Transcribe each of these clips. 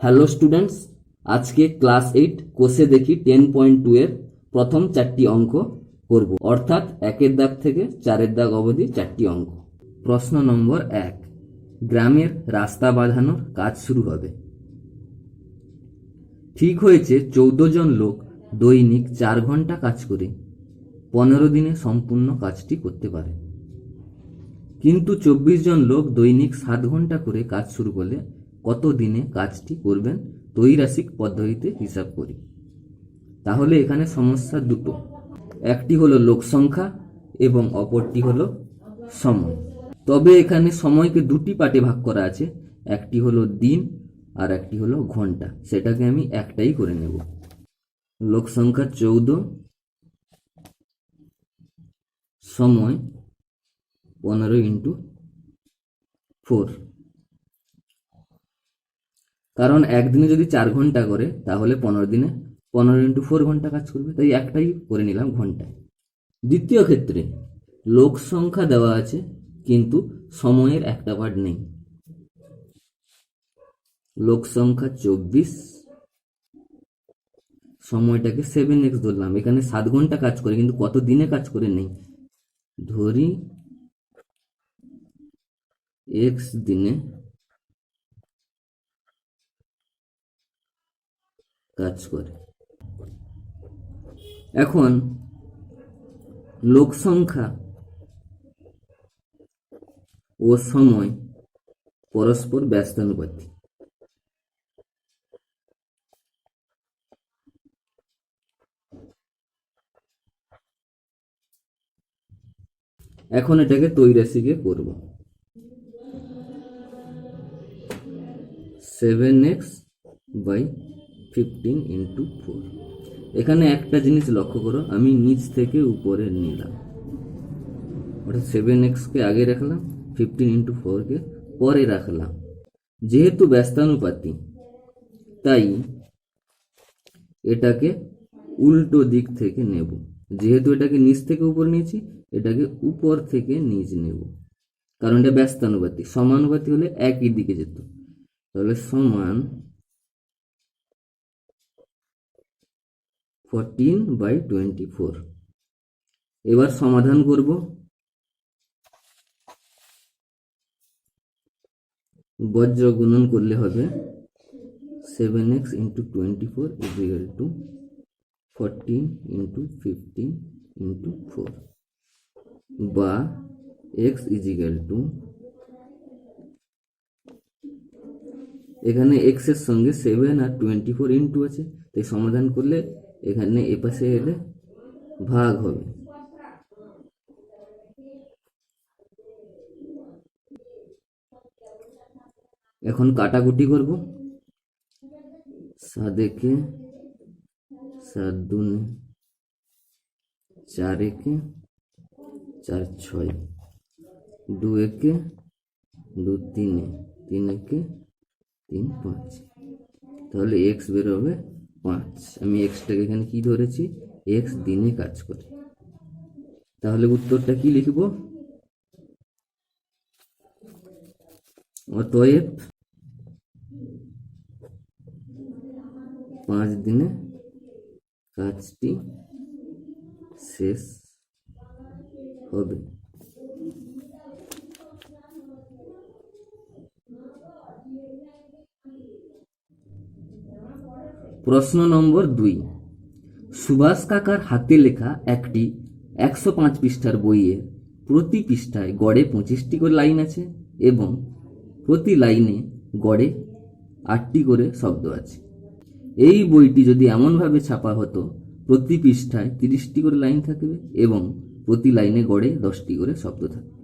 Hello students, আজকে class 8 কোষে দেখি 10.2 এর প্রথম 4টি অঙ্ক করব, অর্থাৎ 1-এর দাগ থেকে 4-এর দাগ অবধি 4টি অঙ্ক। প্রশ্ন নম্বর 1, গ্রামের রাস্তা বাঁধানোর কাজ শুরু হবে। ঠিক হয়েছে 14 জন লোক দৈনিক 4 ঘন্টা কাজ করে 15 দিনে সম্পূর্ণ কাজটি করতে পারে, কিন্তু 24 জন লোক দৈনিক 7 ঘন্টা করে কাজ শুরু করলে কত দিনে কাজটি করবেন ত্রৈরাশিক পদ্ধতিতে হিসাব করি। তাহলে এখানে সমস্যা দুটো, একটি হলো লোক সংখ্যা এবং অপরটি হলো সময়। তবে এখানে সময়কে দুটি পার্টে ভাগ করা আছে, একটি হলো দিন আর একটি হলো ঘন্টা, সেটাকে আমি একটাই করে নেব। লোক সংখ্যা 14, সময় 15x4। কারণ একদিনে যদি 4 ঘন্টা করে তাহলে 15 দিনে 15x4 ঘন্টা কাজ করবে, তাই একটাই করে নিলাম ঘন্টায়। দ্বিতীয় ক্ষেত্রে লোক সংখ্যা দেওয়া আছে কিন্তু সময়ের একটা পার্ট নেই। লোক সংখ্যা 24, সময়টাকে 7x ধরলাম। এখানে 7 ঘন্টা কাজ করে কিন্তু কত দিনে কাজ করে নেই, ধরি x দিনে কাজ করে। এখন লোক সংখ্যা ও সময় পরস্পর ব্যস্তানুপাতিক। এখন এটাকে ত্রৈরাশিকে করব। 7x/15x4। এখানে একটা জিনিস লক্ষ্য করো, আমি নিচ থেকে উপরে নিলাম, অর্থাৎ 7x কে আগে রাখলাম, 15x4 কে পরে রাখলাম। যেহেতু ব্যস্তানুপাতি তাই এটাকে উল্টো দিক থেকে নেব। যেহেতু এটাকে নিচ থেকে উপর নিয়েছি, এটাকে উপর থেকে নিচ নেব, কারণ এটা ব্যস্তানুপাতি। সমানুপাতি হলে একই দিকে যেত, তাহলে সমান 14/24। এবার সমাধান করব। বজ্র গুণন করলে হবে 7x × 24 = 14 × 15 × 4, বা x = এখানে x এর সঙ্গে 7 আর 24 ইন্টু আছে, তাই সমাধান করলে এখানে এপাশে এলে ভাগ হবে। এখন কাটাকুটি করব। 7 7 2 4 4 6, 2 2 3 3 3 5, তাহলে x বেরোবে 5। আমি এক্সটাকে এখানে কি ধরেছি, x দিনে কাজ করে। তাহলে উত্তরটা কি লিখব, অতএব 5 দিনে কাজটি শেষ হবে। প্রশ্ন নম্বর 2, সুভাষ কাকার হাতে লেখা একটি 105 পৃষ্ঠার বইয়ের প্রতি পৃষ্ঠায় গড়ে 25টি করে লাইন আছে এবং প্রতি লাইনে গড়ে 8টি করে শব্দ আছে। এই বইটি যদি এমনভাবে ছাপা হতো প্রতি পৃষ্ঠায় 30টি করে লাইন থাকবে এবং প্রতি লাইনে গড়ে 10টি করে শব্দ থাকবে,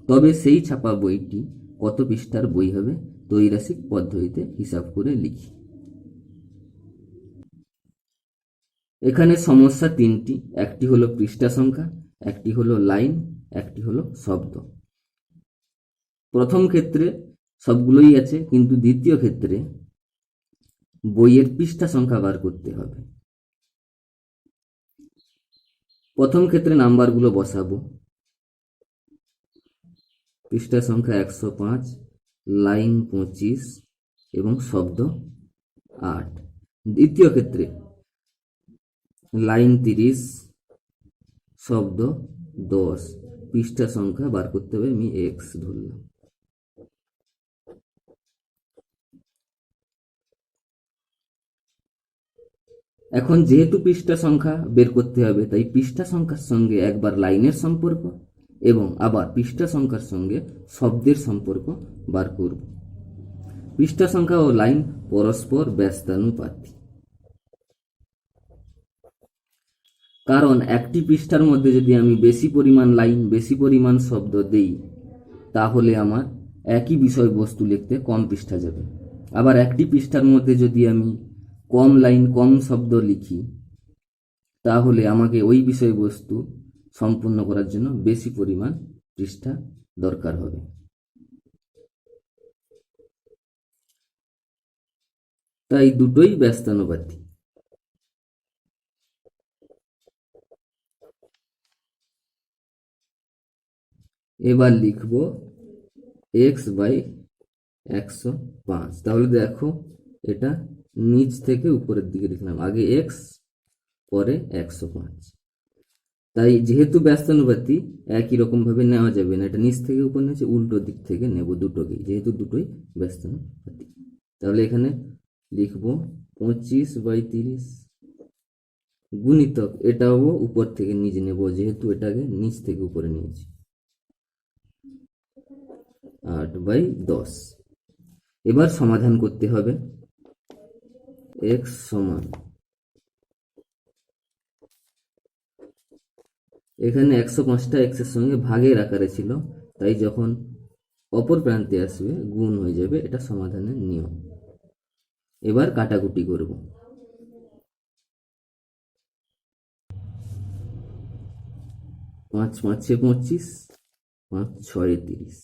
তবে সেই ছাপা বইটি কত পৃষ্ঠার বই হবে ত্রৈরাশিক পদ্ধতিতে হিসাব করে লিখি। এখানে সমস্যা তিনটি, একটি হলো পৃষ্ঠা সংখ্যা, একটি হলো লাইন, একটি হলো শব্দ। প্রথম ক্ষেত্রে সবগুলোই আছে, কিন্তু দ্বিতীয় ক্ষেত্রে বইয়ের পৃষ্ঠা সংখ্যা বার করতে হবে। প্রথম ক্ষেত্রে নাম্বারগুলো বসাবো। পৃষ্ঠা সংখ্যা 105, লাইন 25 এবং শব্দ 8। দ্বিতীয় ক্ষেত্রে লাইন 30, শব্দ 10, পৃষ্ঠা সংখ্যা বার করতে হবে, আমি x ধরলাম। এখন যেহেতু পৃষ্ঠা সংখ্যা বের করতে হবে, তাই পৃষ্ঠা সংখ্যার সঙ্গে একবার লাইনের সম্পর্ক এবং আবার পৃষ্ঠা সংখ্যার সঙ্গে শব্দের সম্পর্ক বার করব। পৃষ্ঠা সংখ্যা ও লাইন পরস্পর ব্যস্তানুপাতিক, কারণ একটি পৃষ্ঠার মধ্যে যদি আমি বেশি পরিমাণ লাইন, বেশি পরিমাণ শব্দ দেই, তাহলে আমার একই বিষয়বস্তু লিখতে কম পৃষ্ঠা যাবে। আবার একটি পৃষ্ঠার মধ্যে যদি আমি কম লাইন, কম শব্দ লিখি, তাহলে আমাকে ওই বিষয়বস্তু সম্পূর্ণ করার জন্য বেশি পরিমাণ পৃষ্ঠা দরকার হবে। তাই দুটোই ব্যস্তানুপাতিক। এবার লিখব x/105। তাহলে দেখো, এটা নিচ থেকে উপরের দিকে লিখলাম, আগে x পরে 105। তাই যেহেতু ব্যস্তানুপাতি, একই রকম ভাবে নেওয়া যাবে না, এটা নিচ থেকে উপর নিচে উল্টো দিক থেকে নেব দুটোকেই, যেহেতু দুটোই ব্যস্তানুপাতি। তাহলে এখানে লিখব 25/30 গুণিতক, এটাও উপর থেকে নিচে নেব, যেহেতু এটাকে নিচ থেকে উপরে নিয়েছি, 8/10। এবার সমাধান করতে হবে। x সমান, এখানে 105টা x এর সঙ্গে ভাগের আকারে ছিল, তাই যখন অপর প্রান্তে আসবে গুণ হয়ে যাবে, এটা সমাধানের নিয়ম। এবার কাটাকুটি করব। 5×5 = 25, 5×6 = 30,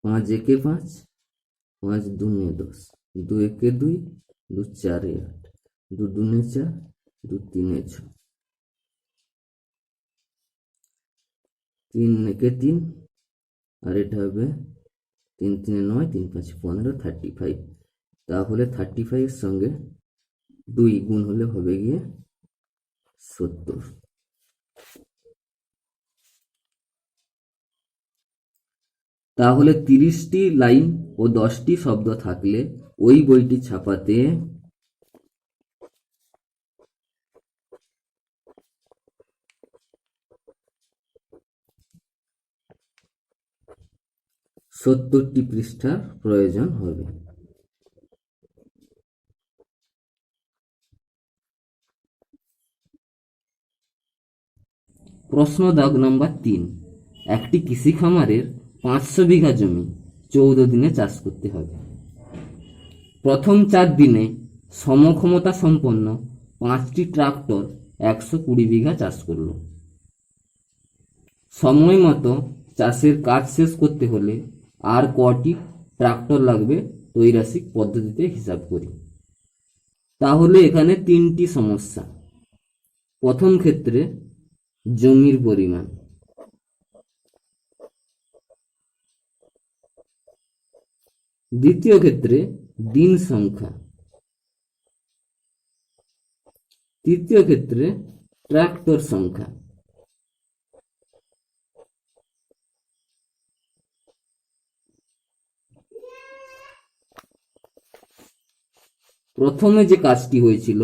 5×1 = 5, 5×2 = 10, 2×1 = 2, 2×4 = 8, 2×2 = 4, 2×3 = 6, 3×1 = 3, আর এটা হবে 3×3 = 9, 3×5 = 15, 35। তাহলে 35 এর সঙ্গে 2 গুণ হলে হবে গিয়ে 70। তাহলে 30টি লাইন ও 10টি শব্দ থাকলে ওই বইটি ছাপাতে 70টি পৃষ্ঠার প্রয়োজন হবে। প্রশ্ন দাগ নম্বর 3। একটি কৃষি খামারের 500 বিঘা জমি 14 দিনে চাষ করতে হবে। প্রথম 4 দিনে সমক্ষমতা সম্পন্ন 5টি ট্রাক্টর 120 বিঘা চাষ করল। সময় মতো চাষের কাজ শেষ করতে হলে আর কটি ট্রাক্টর লাগবে ত্রৈরাসিক পদ্ধতিতে হিসাব করি। তাহলে এখানে 3টি সমস্যা। প্রথম ক্ষেত্রে জমির পরিমাণ, দ্বিতীয় ক্ষেত্রে দিন সংখ্যা, তৃতীয় ক্ষেত্রে ট্রাক্টর সংখ্যা। প্রথমে যে কাজটি হয়েছিল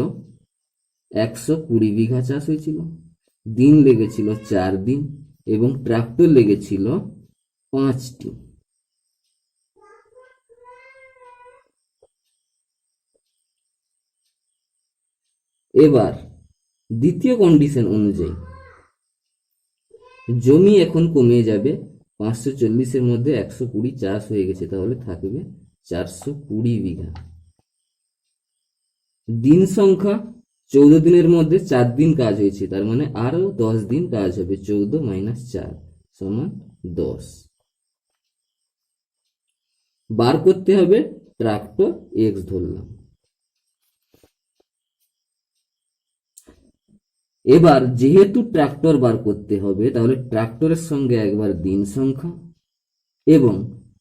120 বিঘা চাষ হয়েছিল, দিন লেগেছিল 4 দিন এবং ট্রাক্টর লেগেছিল 5টি। এবার দ্বিতীয় কন্ডিশন অনুযায়ী জমি এখন কমে যাবে, 540 এর মধ্যে 120 চাষ হয়ে গেছে, তাহলে থাকবে 420 বিঘা। দিন সংখ্যা 14 দিনের মধ্যে 4 দিন কাজ হয়েছে, তার মানে আরো 10 দিন কাজ হবে, 14 - 4 = 10। বার করতে হবে ট্রাক্টর x ধরলাম। এবার যেহেতু ট্রাক্টর বার করতে হবে, তাহলে ট্রাক্টরের সঙ্গে একবার দিন সংখ্যা এবং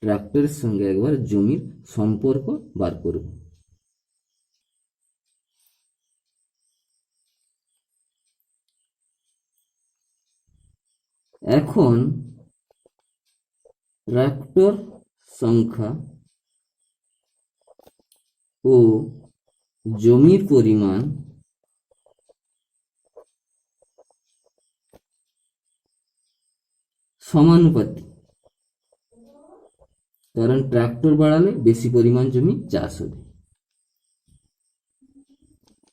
ট্রাক্টরের সঙ্গে একবার জমির সম্পর্ক বার করব। এখন ট্রাক্টর সংখ্যা ও জমির পরিমাণ সমানুপাতি, কারণ ট্রাক্টর বাড়ালে বেশি পরিমাণ জমি চাষ হবে।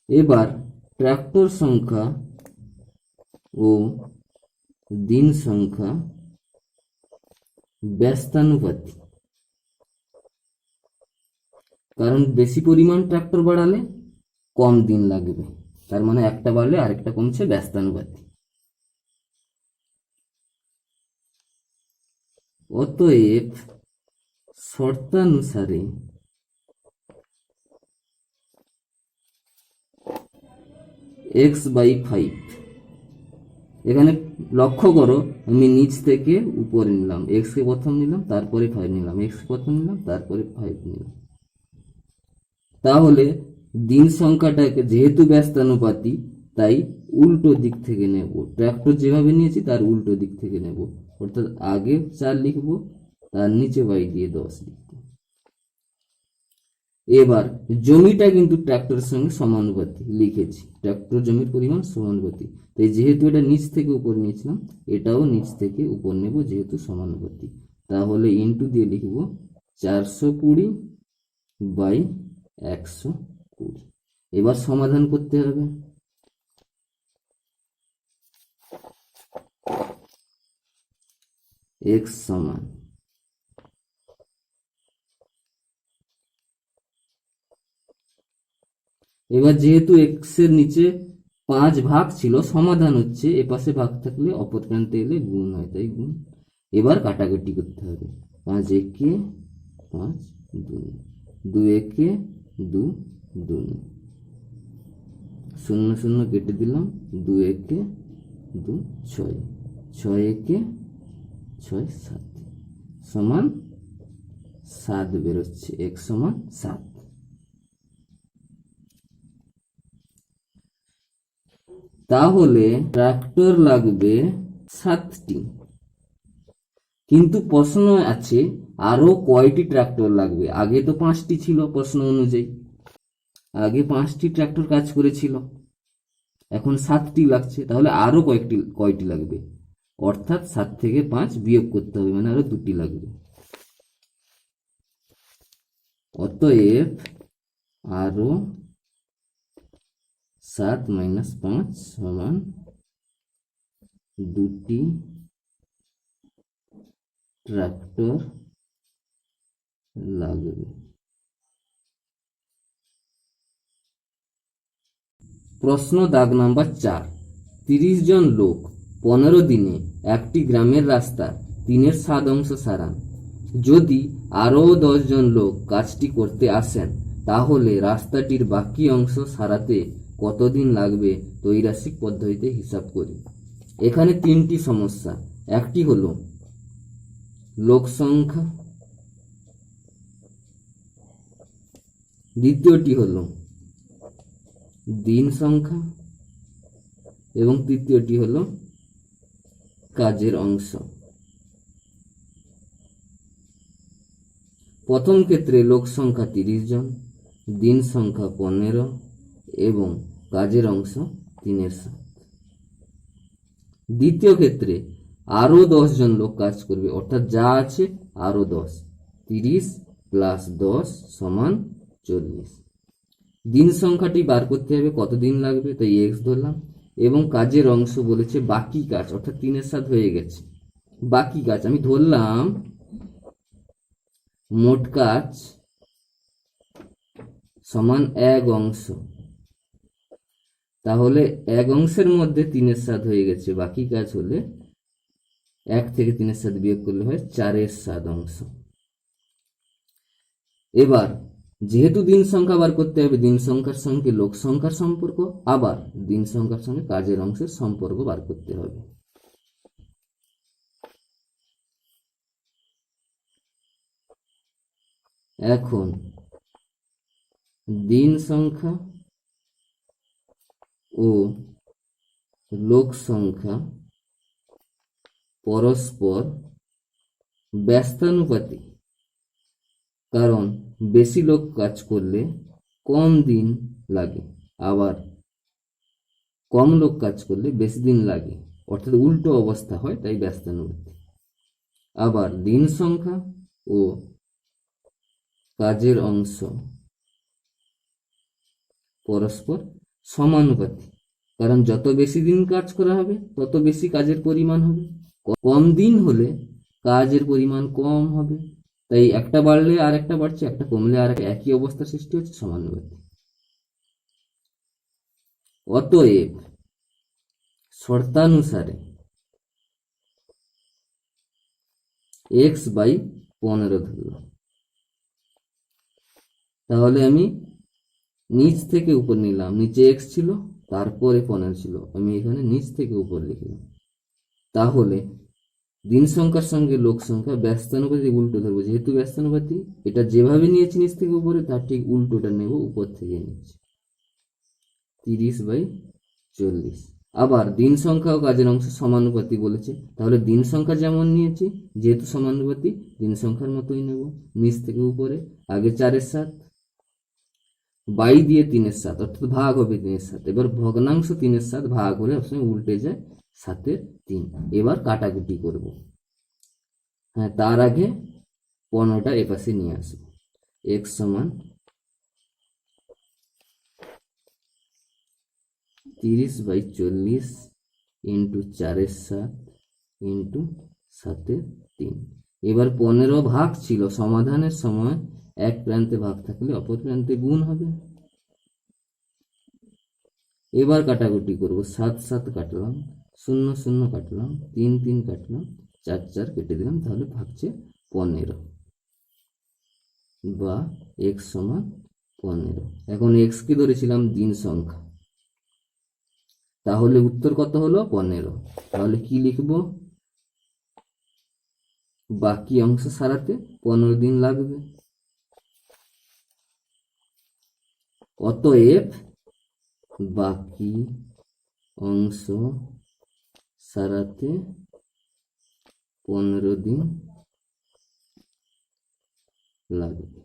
এবার ট্রাক্টর সংখ্যা ও দিন সংখ্যা ব্যস্তানুপাতি, কারণ বেশি পরিমাণ ট্রাক্টর বাড়ালে কম দিন লাগবে, তার মানে একটা বাড়লে আরেকটা কমছে, ব্যস্তানুপাতি। অতএব শর্তানুসারে x/5, এখানে লক্ষ্য করো আমি নিচ থেকে উপরে নিলাম, x কে প্রথম নিলাম তারপরে 5 নিলাম, x প্রথম নিলাম তারপরে 5 নিলাম। তাহলে দিন সংখ্যাটাকে যেহেতু ব্যস্তানুপাতি তাই উল্টো দিক থেকে নেব, ট্রাক্টর যেভাবে নিয়েছি তার উল্টো দিক থেকে নেব, অর্থাৎ আগে 4 লিখব, তার নিচে বাই দিয়ে 10 লিখব। এবার জমিটা কিন্তু ট্রাক্টরের সঙ্গে সমানুপাতি লিখেছি, ট্রাক্টর জমির পরিমাণ সমানুপাতি, তাই যেহেতু এটা নিচ থেকে উপর নিয়েছিলাম এটাও নিচ থেকে উপর নেব যেহেতু সমানুপাতি। তাহলে ইন্টু দিয়ে লিখব 420/120। এবার সমাধান করতে হবে। x সমান এবার যেহেতু x এর নিচে 5 ভাগ ছিল, সমাধান হচ্ছে, এপাশে ভাগ থাকলে অপর প্রান্তে এলে গুণ হয়, তাই গুণ। এবার কাটাকাটি করতে হবে, 5 একে 5 2, 2 একে 2 2, 0 0 কেটে দিলাম, 2 একে 2 6, 6 একে 6 7 সমান 7 বেরোচ্ছে, x সমান 7। তাহলে ট্রাক্টর লাগবে 7টি, কিন্তু প্রশ্ন আছে আরো কয়টি ট্রাক্টর লাগবে। আগে তো 5টি ছিল, প্রশ্ন অনুযায়ী আগে 5টি ট্রাক্টর কাজ করেছিল, এখন 7টি লাগছে, তাহলে আরো কয়টি লাগবে, অর্থাৎ 7 থেকে 5 বিয়োগ করতে হবে, মানে আরো 2টি লাগবে। অতএব আরো 7 - 5 সমান 2টি ট্রাক্টর লাগবে। প্রশ্ন দাগ নাম্বার 4, 30 জন লোক 15 দিনে একটি গ্রামের রাস্তা 3/7 সারান। যদি আরও 10 জন লোক কাজটি করতে আসেন তাহলে রাস্তাটির বাকি অংশ সারাতে কতদিন লাগবে ত্রৈরাশিক পদ্ধতিতে হিসাব করি। এখানে 3টি সমস্যা, একটি হলো লোক সংখ্যা, দ্বিতীয়টি হলো দিন সংখ্যা এবং তৃতীয়টি হলো কাজের অংশ। প্রথম ক্ষেত্রে লোক সংখ্যা 30 জন, দিন সংখ্যা 15 এবং কাজের অংশ 3/7। দ্বিতীয় ক্ষেত্রে আরো 10 জন লোক কাজ করবে, অর্থাৎ যা আছে আরো 10, 30 + 10 = 40। দিন সংখ্যাটি বার করতে হবে কতদিন লাগবে, তাই x ধরলাম, এবং কাজের অংশ বলেছে বাকি কাজ, অর্থাৎ 3/7 হয়ে গেছে, বাকি কাজ আমি ধরলাম মোট কাজ সমান 1 অংশ, তাহলে 1 অংশের মধ্যে 3/7 হয়ে গেছে, বাকি কাজ হলে 1 থেকে 3/7 বিয়োগ করলে হয় 4/7 অংশ। এবার যেহেতু দিন সংখ্যা বার করতে হবে, দিন সংখ্যার সঙ্গে লোক সংখ্যার সম্পর্ক, আবার দিন সংখ্যার সঙ্গে কাজের অংশের সম্পর্ক বার করতে হবে। এখন দিন সংখ্যা ও লোক সংখ্যা পরস্পর ব্যস্তানুপাতিক, কারণ বেশি লোক কাজ করলে কম দিন লাগে, আবার কম লোক কাজ করলে বেশি দিন লাগে, অর্থাৎ উল্টো অবস্থা হয়, তাই ব্যস্তানুপাতিক। আবার দিন সংখ্যা ও কাজের অংশ পরস্পর সমানুপাতিক, কারণ যত বেশি দিন কাজ করা হবে তত বেশি কাজের পরিমাণ হবে, কম দিন হলে কাজের পরিমাণ কম হবে, তাই একটা বাড়লে আর একটা বাড়ছে, একটা কমলে আর একই অবস্থা সৃষ্টি হচ্ছে, সমানুপাতিক। অতএব শর্তানুসারে x/15 ধরলাম। তাহলে আমি নিচ থেকে উপর নিলাম, নিচে x ছিল, তারপরে 15 ছিল, আমি এখানে নিচ থেকে উপর লিখলাম। তাহলে দিন সংখ্যার সঙ্গে লোক সংখ্যা ব্যস্তানুপাতিক উল্টো ধরবো, যেহেতু ব্যস্তানুপাতিক, এটা যেভাবে নিয়েছি নিচ থেকে উপরে তার ঠিক উল্টোটা নেব, উপর থেকে নিচ্ছি 30/40। আবার দিন সংখ্যা ও কাজের অংশ সমানুপাতিক বলেছে, তাহলে দিন সংখ্যা যেমন নিয়েছি, যেহেতু সমানুপাতিক, দিন সংখ্যার মতোই নেব, নিচ থেকে উপরে। আগে 4-এর 7 বাই দিয়ে 3-এর 7, অর্থাৎ ভাগ হবে 3-এর 7। এবার ভগ্নাংশ 3-এর 7 ভাগ হলে সবসময় উল্টে যায় 7-এর 3। এবার কাটাকুটি করব। হ্যাঁ, তার আগে 15টা এপাশে নিয়ে আসবো। x সমান 30/40 ইন্টু 4-এর 7 ইন্টু 7-এর 3। এবার 15 ভাগ ছিল, সমাধানের সময় এক প্রান্তে ভাগ থাকলে অপর প্রান্তে গুণ হবে। এবার কাটাকুটি করব, 7-7 কাটলাম, 0-0 কাটলাম, 3-3 কাটলাম, 4-4 কেটে দিলাম, তাহলে ভাগছে 15 বা x সমান 15। এখন x কি ধরেছিলাম দিন সংখ্যা, তাহলে উত্তর কত হলো 15। তাহলে কি লিখব, বাকি অংশ সারাতে 15 দিন লাগবে। অতএব বাকি অংশ সারাতে 15 দিন লাগবে।